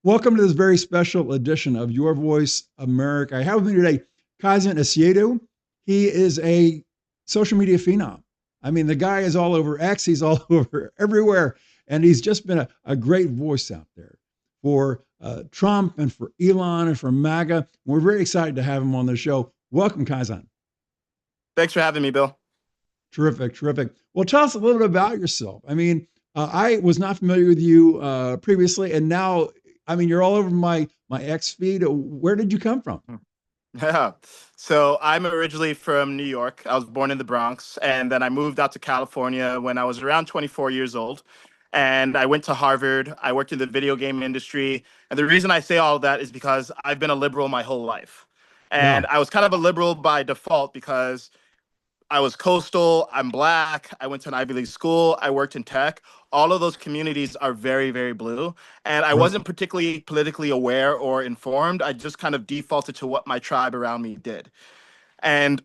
Welcome to this very special edition of Your Voice America. I have with me today Kaizen Asiedu. He is a social media phenom. I mean, the guy is all over X, he's all over everywhere, and he's just been a great voice out there for Trump and for Elon and for MAGA. We're very excited to have him on the show. Welcome, Kaizen. Thanks for having me, Bill. Terrific, terrific. Well, tell us a little bit about yourself. I mean, I was not familiar with you previously, and now, I mean, you're all over my X feed. Where did you come from? Yeah. So I'm originally from New York. I was born in the Bronx, and then I moved out to California when I was around 24 years old. And I went to Harvard. I worked in the video game industry. And the reason I say all of that is because I've been a liberal my whole life. And Wow. I was kind of a liberal by default because I was coastal, I'm black, I went to an Ivy League school, I worked in tech. All of those communities are very, very blue. And I Right. wasn't particularly politically aware or informed. I just kind of defaulted to what my tribe around me did. And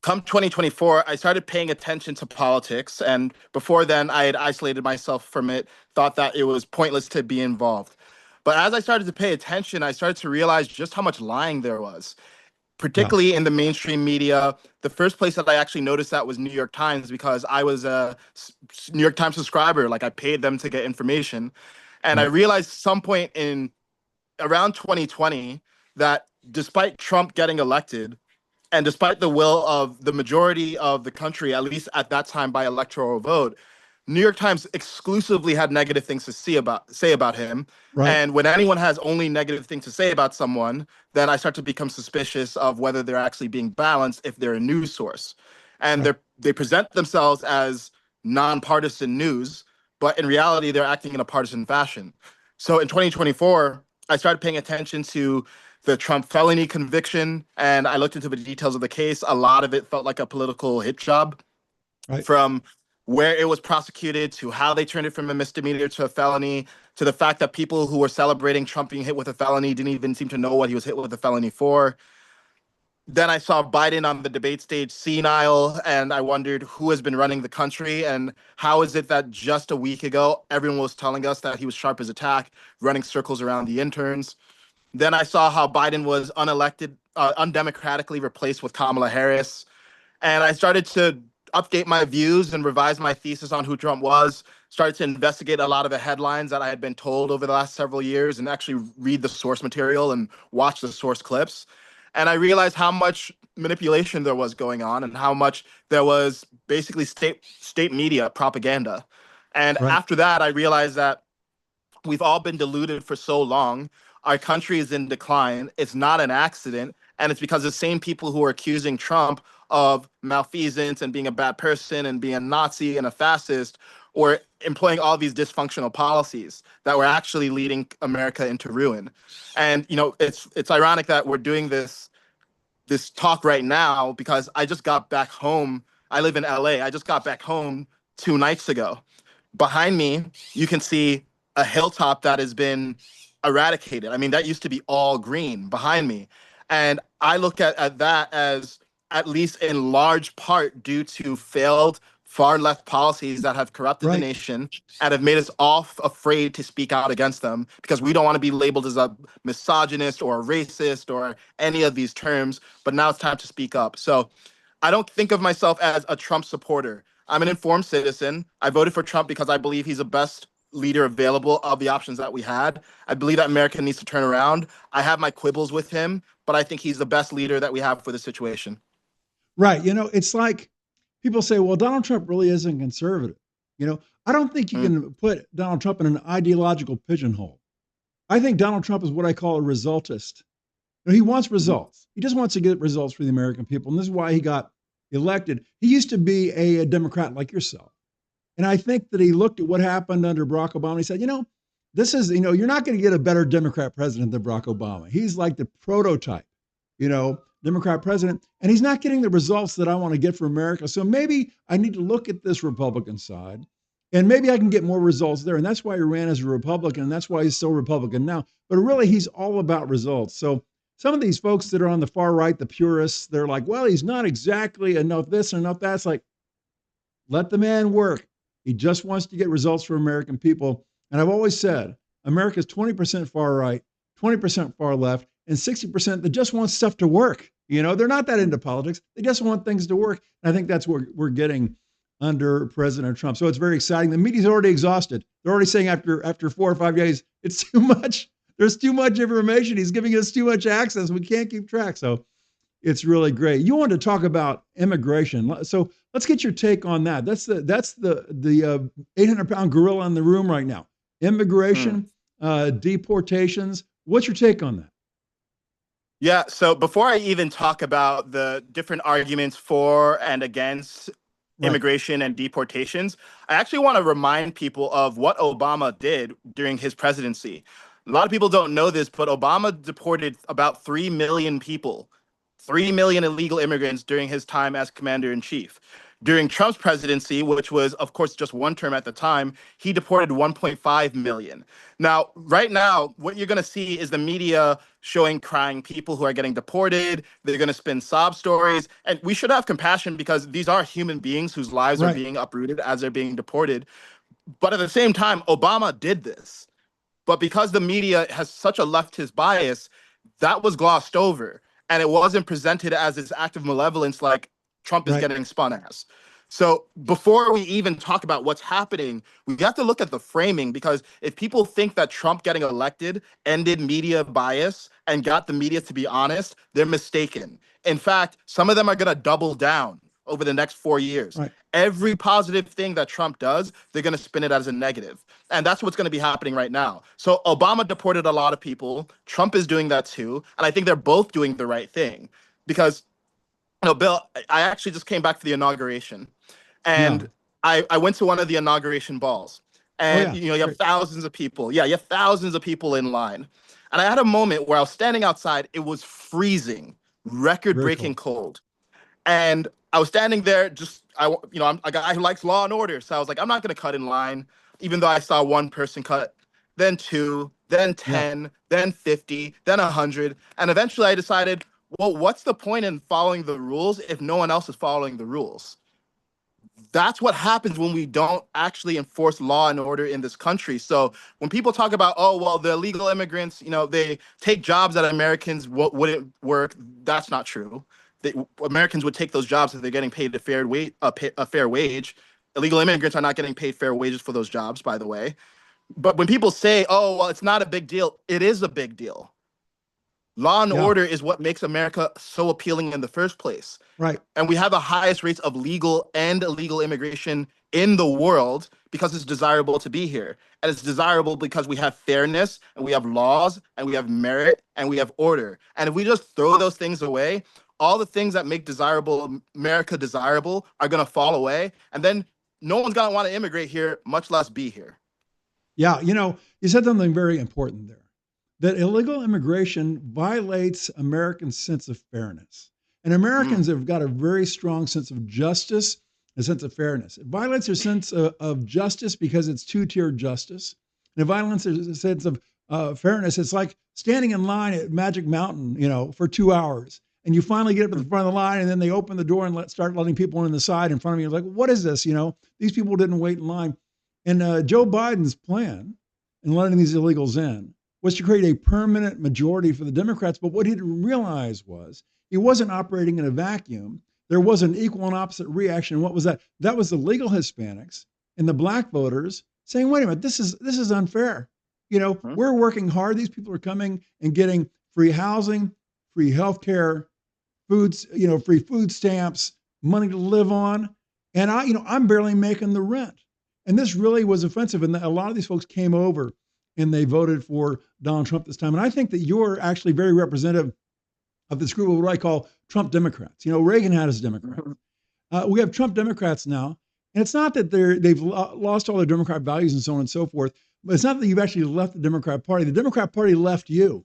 come 2024, I started paying attention to politics. And before then, I had isolated myself from it, thought that it was pointless to be involved. But as I started to pay attention, I started to realize just how much lying there was, Yeah. particularly in the mainstream media. The first place that I actually noticed that was New York Times because I was a New York Times subscriber. Like I paid them to get information. And I Right. realized some point in around 2020 that despite Trump getting elected and despite the will of the majority of the country, at least at that time by electoral vote, New York Times exclusively had negative things to say about him. Right. And when anyone has only negative things to say about someone, then I start to become suspicious of whether they're actually being balanced if they're a news source. And Right. they present themselves as nonpartisan news, but in reality, they're acting in a partisan fashion. So in 2024, I started paying attention to the Trump felony conviction, and I looked into the details of the case. A lot of it felt like a political hit job, Right. from where it was prosecuted to how they turned it from a misdemeanor to a felony, to the fact that people who were celebrating Trump being hit with a felony didn't even seem to know what he was hit with a felony for. Then I saw Biden on the debate stage senile, and I wondered who has been running the country and how is it that just a week ago, everyone was telling us that he was sharp as a tack, running circles around the interns. Then I saw how Biden was unelected, undemocratically replaced with Kamala Harris. And I started to update my views and revise my thesis on who Trump was, started to investigate a lot of the headlines that I had been told over the last several years and actually read the source material and watch the source clips. And I realized how much manipulation there was going on and how much there was basically state media propaganda. And Right. after that, I realized that we've all been deluded for so long. Our country is in decline. It's not an accident. And it's because the same people who are accusing Trump of malfeasance and being a bad person and being a Nazi and a fascist or employing all these dysfunctional policies that were actually leading America into ruin. And it's ironic that we're doing this talk right now because I just got back home. I live in LA. I just got back home 2 nights ago. Behind me, you can see a hilltop that has been eradicated. I mean, that used to be all green behind me. And I look at that as at least in large part due to failed far left policies that have corrupted the Right. nation and have made us all afraid to speak out against them because we don't want to be labeled as a misogynist or a racist or any of these terms. But now it's time to speak up. So I don't think of myself as a Trump supporter. I'm an informed citizen. I voted for Trump because I believe he's the best leader available of the options that we had. I believe that America needs to turn around. I have my quibbles with him, but I think he's the best leader that we have for the situation. Right. It's like people say, well, Donald Trump really isn't conservative. I don't think you Mm, can put Donald Trump in an ideological pigeonhole. I think Donald Trump is what I call a resultist. He wants mhm, results. He just wants to get results for the American people. And this is why he got elected. He used to be a Democrat like yourself. And I think that he looked at what happened under Barack Obama. He said, you're not going to get a better Democrat president than Barack Obama. He's like the prototype, Democrat president. And he's not getting the results that I want to get for America. So maybe I need to look at this Republican side and maybe I can get more results there. And that's why he ran as a Republican. And that's why he's still Republican now. But really, he's all about results. So some of these folks that are on the far right, the purists, they're like, well, he's not exactly enough this and enough that. It's like, let the man work. He just wants to get results for American people. And I've always said, America's 20% far right, 20% far left, and 60% that just want stuff to work. They're not that into politics. They just want things to work. And I think that's what we're getting under President Trump. So it's very exciting. The media's already exhausted. They're already saying after 4 or 5 days, it's too much. There's too much information. He's giving us too much access. We can't keep track. So it's really great. You wanted to talk about immigration. So let's get your take on that. That's the 800-pound gorilla in the room right now. Immigration, deportations. What's your take on that? Yeah, so before I even talk about the different arguments for and against immigration and deportations, I actually want to remind people of what Obama did during his presidency. A lot of people don't know this, but Obama deported about 3 million people, 3 million illegal immigrants during his time as commander in chief. During Trump's presidency, which was, of course, just one term at the time, he deported 1.5 million. Now, right now, what you're going to see is the media showing crying people who are getting deported. They're going to spin sob stories. And we should have compassion because these are human beings whose lives are being uprooted as they're being deported. But at the same time, Obama did this. But because the media has such a leftist bias, that was glossed over. And it wasn't presented as this act of malevolence like Trump is getting spun as. So before we even talk about what's happening, we have to look at the framing, because if people think that Trump getting elected ended media bias and got the media to be honest, they're mistaken. In fact, some of them are going to double down over the next 4 years. Every positive thing that Trump does, they're going to spin it as a negative. And that's what's going to be happening right now. So Obama deported a lot of people. Trump is doing that too. And I think they're both doing the right thing because, Bill, I actually just came back for the inauguration, and I went to one of the inauguration balls, and you have thousands of people. Yeah, you have thousands of people in line. And I had a moment where I was standing outside. It was freezing, record-breaking cold. And I was standing there I'm a guy who likes law and order. So I was like, I'm not going to cut in line, even though I saw one person cut, then two, then 10, then 50, then 100. And eventually I decided, well, what's the point in following the rules if no one else is following the rules? That's what happens when we don't actually enforce law and order in this country. So when people talk about, oh, well, the illegal immigrants, they take jobs that Americans wouldn't work, that's not true. Americans would take those jobs if they're getting paid a fair wage. Illegal immigrants are not getting paid fair wages for those jobs, by the way. But when people say, oh, well, it's not a big deal, it is a big deal. Law and order is what makes America so appealing in the first place. And we have the highest rates of legal and illegal immigration in the world because it's desirable to be here. And it's desirable because we have fairness, and we have laws, and we have merit, and we have order. And if we just throw those things away, all the things that make America desirable are going to fall away. And then no one's going to want to immigrate here, much less be here. Yeah, you said something very important there. That illegal immigration violates Americans' sense of fairness. And Americans have got a very strong sense of justice, a sense of fairness. It violates their sense of justice because it's two-tiered justice. And it violates their sense of fairness. It's like standing in line at Magic Mountain, for 2 hours. And you finally get up to the front of the line, and then they open the door and start letting people in the side in front of you. You're like, what is this? These people didn't wait in line. And Joe Biden's plan in letting these illegals in was to create a permanent majority for the Democrats. But what he didn't realize was he wasn't operating in a vacuum. There was an equal and opposite reaction. What was that? That was the legal Hispanics and the black voters saying, wait a minute, this is unfair. We're working hard. These people are coming and getting free housing, free health care, foods, free food stamps, money to live on. And I'm barely making the rent. And this really was offensive. And a lot of these folks came over and they voted for Donald Trump this time. And I think that you're actually very representative of this group of what I call Trump Democrats. Reagan had his Democrats. We have Trump Democrats now. And it's not that they've lost all their Democrat values and so on and so forth, but it's not that you've actually left the Democrat Party. The Democrat Party left you.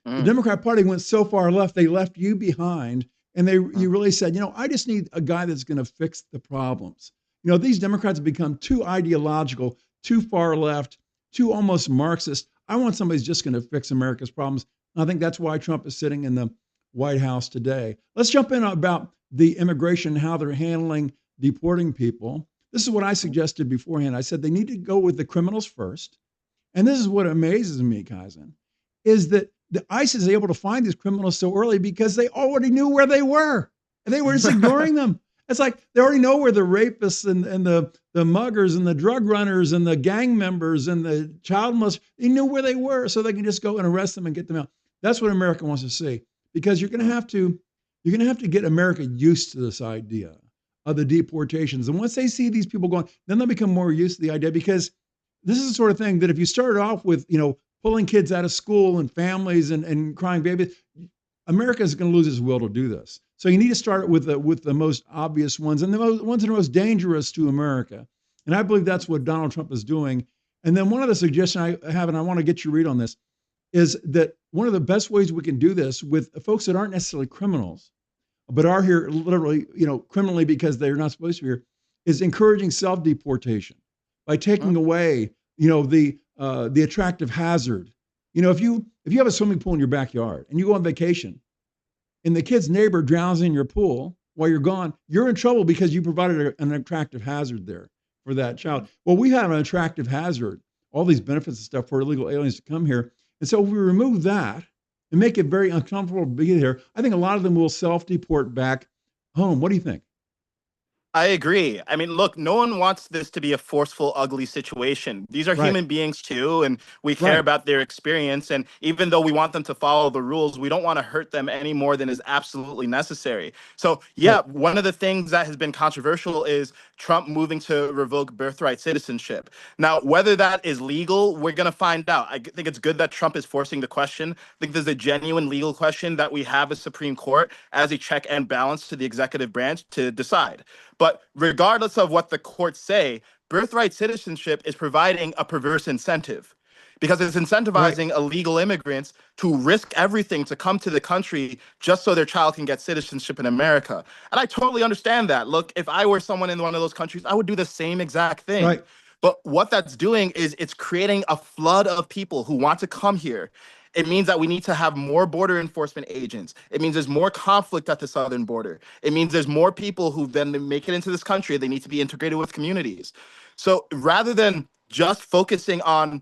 The Democrat Party went so far left, they left you behind. And you really said, I just need a guy that's going to fix the problems. These Democrats have become too ideological, too far left, too almost Marxist. I want somebody who's just going to fix America's problems. And I think that's why Trump is sitting in the White House today. Let's jump in about the immigration, how they're handling deporting people. This is what I suggested beforehand. I said they need to go with the criminals first, And this is what amazes me, Kaizen, is that the ICE is able to find these criminals so early because they already knew where they were and they were just ignoring them. It's like they already know where the rapists and the muggers and the drug runners and the gang members and the child molesters, they knew where they were so they can just go and arrest them and get them out. That's what America wants to see because you're going to have to get America used to this idea of the deportations. And once they see these people going, then they'll become more used to the idea because this is the sort of thing that if you started off with, pulling kids out of school and families and crying babies, America is going to lose its will to do this. So you need to start with the most obvious ones and the ones that are most dangerous to America. And I believe that's what Donald Trump is doing. And then one of the suggestions I have, and I want to get your read on this, is that one of the best ways we can do this with folks that aren't necessarily criminals, but are here literally, criminally because they're not supposed to be here, is encouraging self-deportation by taking away, the attractive hazard. If you have a swimming pool in your backyard and you go on vacation and the kid's neighbor drowns in your pool while you're gone, you're in trouble because you provided an attractive hazard there for that child. Well, we have an attractive hazard, all these benefits and stuff for illegal aliens to come here. And so if we remove that and make it very uncomfortable to be here, I think a lot of them will self-deport back home. What do you think? I agree. I mean, look, no one wants this to be a forceful, ugly situation. These are Right, human beings too, and we care right, about their experience. And even though we want them to follow the rules, we don't want to hurt them any more than is absolutely necessary. So, right, yeah, one of the things that has been controversial is Trump moving to revoke birthright citizenship. Now, whether that is legal, we're going to find out. I think it's good that Trump is forcing the question. I think there's a genuine legal question that we have a Supreme Court as a check and balance to the executive branch to decide. But regardless of what the courts say, birthright citizenship is providing a perverse incentive because it's right, incentivizing illegal immigrants to risk everything to come to the country just so their child can get citizenship in America. And I totally understand that. Look, if I were someone in one of those countries, I would do the same exact thing. right, But what that's doing is it's creating a flood of people who want to come here. It means that we need to have more border enforcement agents. It means there's more conflict at the southern border. It means there's more people who then make it into this country. They need to be integrated with communities. So rather than just focusing on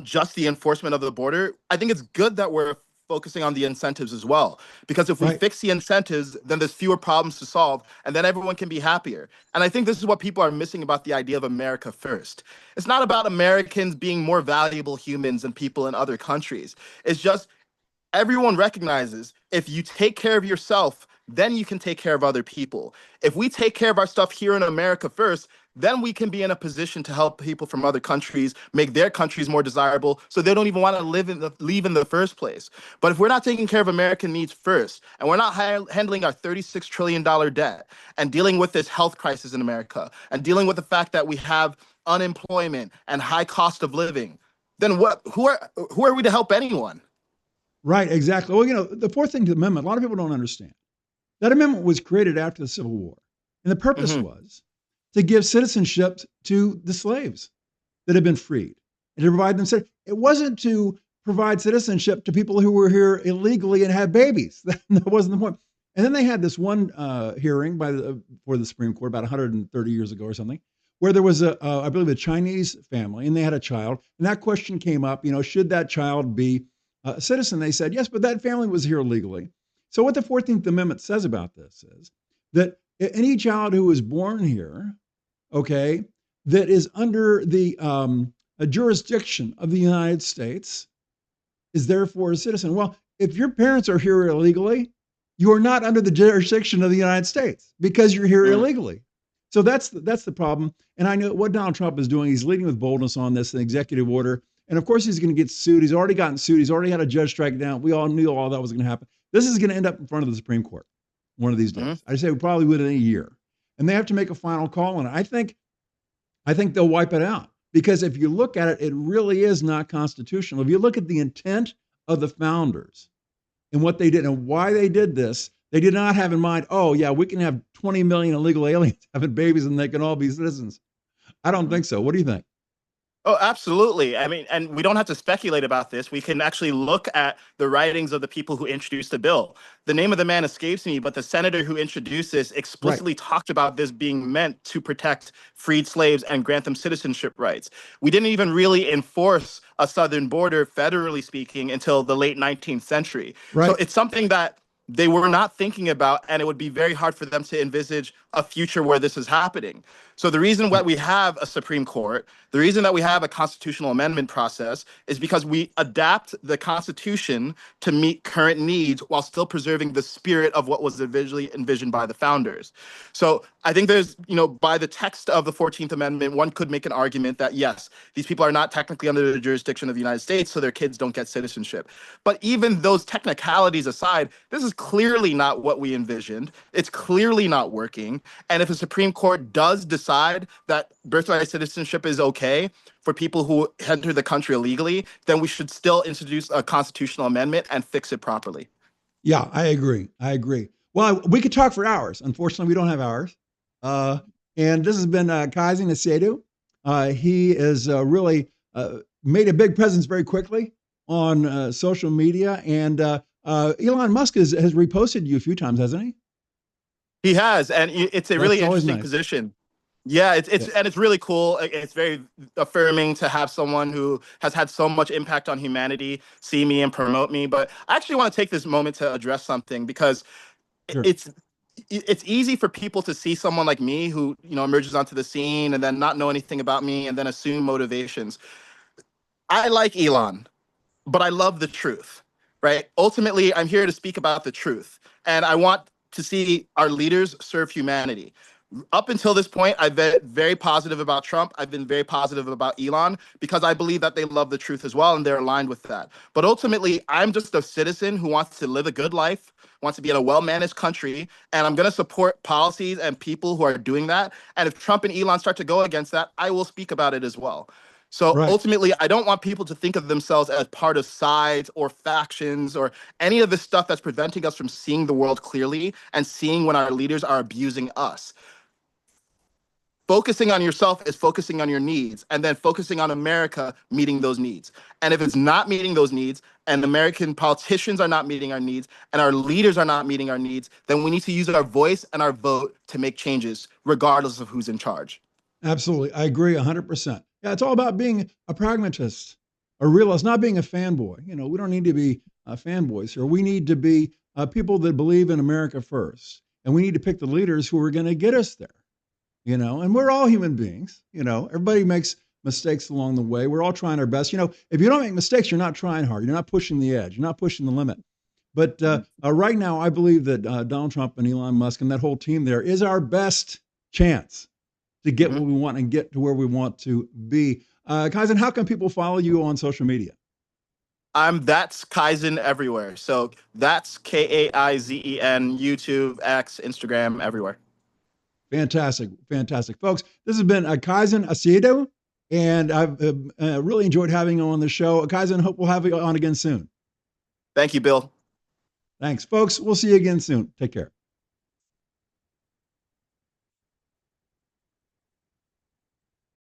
just the enforcement of the border, I think it's good that we're focusing on the incentives as well. Because if we right. fix the incentives, then there's fewer problems to solve, and then everyone can be happier. And I think this is what people are missing about the idea of America first. It's not about Americans being more valuable humans than people in other countries. It's just everyone recognizes if you take care of yourself, then you can take care of other people. If we take care of our stuff here in America first, then we can be in a position to help people from other countries make their countries more desirable so they don't even want to leave in the first place. But if we're not taking care of American needs first, and we're not handling our $36 trillion debt and dealing with this health crisis in America and dealing with the fact that we have unemployment and high cost of living, then who are we to help anyone? Right, exactly. Well, the 14th Amendment, a lot of people don't understand. That amendment was created after the Civil War. And the purpose Hmm. was to give citizenship to the slaves that had been freed and to provide them. It wasn't to provide citizenship to people who were here illegally and had babies. That wasn't the point. And then they had this one hearing for the Supreme Court about 130 years ago or something, where there was I believe, a Chinese family, and they had a child, and that question came up. Should that child be a citizen? They said yes, but that family was here illegally. So what the 14th Amendment says about this is that any child who is born here, okay, that is under the a jurisdiction of the United States is therefore a citizen. Well, if your parents are here illegally, you are not under the jurisdiction of the United States because you're here Mm. illegally. So that's the problem. And I know what Donald Trump is doing. He's leading with boldness on this, an executive order. And of course, he's going to get sued. He's already gotten sued. He's already had a judge strike it down. We all knew all that was going to happen. This is going to end up in front of the Supreme Court one of these Mhm. days. I say probably within a year. And they have to make a final call on it. I think they'll wipe it out because if you look at it, it really is not constitutional. If you look at the intent of the founders and what they did and why they did this, they did not have in mind, oh, yeah, we can have 20 million illegal aliens having babies and they can all be citizens. I don't think so. What do you think? Oh, absolutely. I mean, and we don't have to speculate about this. We can actually look at the writings of the people who introduced the bill. The name of the man escapes me, but the senator who introduced this Right. explicitly talked about this being meant to protect freed slaves and grant them citizenship rights. We didn't even really enforce a southern border, federally speaking, until the late 19th century. So Right. it's something that they were not thinking about, and it would be very hard for them to envisage a future where this is happening. So the reason why Right. we have a Supreme Court, the reason that we have a constitutional amendment process is because we adapt the Constitution to meet current needs while still preserving the spirit of what was originally envisioned by the founders. So I think there's, by the text of the 14th Amendment, one could make an argument that yes, these people are not technically under the jurisdiction of the United States, so their kids don't get citizenship. But even those technicalities aside, this is clearly not what we envisioned. It's clearly not working. And if the Supreme Court does decide that birthright citizenship is okay for people who enter the country illegally, then we should still introduce a constitutional amendment and fix it properly. Yeah, I agree. I agree. Well, we could talk for hours. Unfortunately, we don't have hours. Uh, and this has been Kazi Nasedu. He is really made a big presence very quickly on social media. And Elon Musk has reposted you a few times, hasn't he? He has, and it's a That's really always interesting nice. position. Yeah, Yeah, it's really cool. It's very affirming to have someone who has had so much impact on humanity see me and promote me. But I actually want to take this moment to address something because sure. it's it's easy for people to see someone like me who emerges onto the scene and then not know anything about me and then assume motivations. I like Elon, but I love the truth, right? Ultimately, I'm here to speak about the truth, and I want to see our leaders serve humanity. Up until this point, I've been very positive about Trump. I've been very positive about Elon because I believe that they love the truth as well and they're aligned with that. But ultimately, I'm just a citizen who wants to live a good life, wants to be in a well-managed country, and I'm going to support policies and people who are doing that. And if Trump and Elon start to go against that, I will speak about it as well. So Right. ultimately, I don't want people to think of themselves as part of sides or factions or any of this stuff that's preventing us from seeing the world clearly and seeing when our leaders are abusing us. Focusing on yourself is focusing on your needs, and then focusing on America meeting those needs. And if it's not meeting those needs, and American politicians are not meeting our needs, and our leaders are not meeting our needs, then we need to use our voice and our vote to make changes, regardless of who's in charge. Absolutely. I agree 100%. Yeah, it's all about being a pragmatist, a realist, not being a fanboy. We don't need to be fanboys here. We need to be people that believe in America first. And we need to pick the leaders who are going to get us there. And we're all human beings. Everybody makes mistakes along the way. We're all trying our best. If you don't make mistakes, you're not trying hard. You're not pushing the edge. You're not pushing the limit. But right now, I believe that Donald Trump and Elon Musk and that whole team there is our best chance to get Mhm. what we want and get to where we want to be. Kaizen, how can people follow you on social media? That's Kaizen everywhere. So that's Kaizen, YouTube, X, Instagram, everywhere. Fantastic, fantastic, folks. This has been Kaizen Asiedo, and I've really enjoyed having you on the show. Kaizen, hope we'll have you on again soon. Thank you, Bill. Thanks, folks. We'll see you again soon. Take care.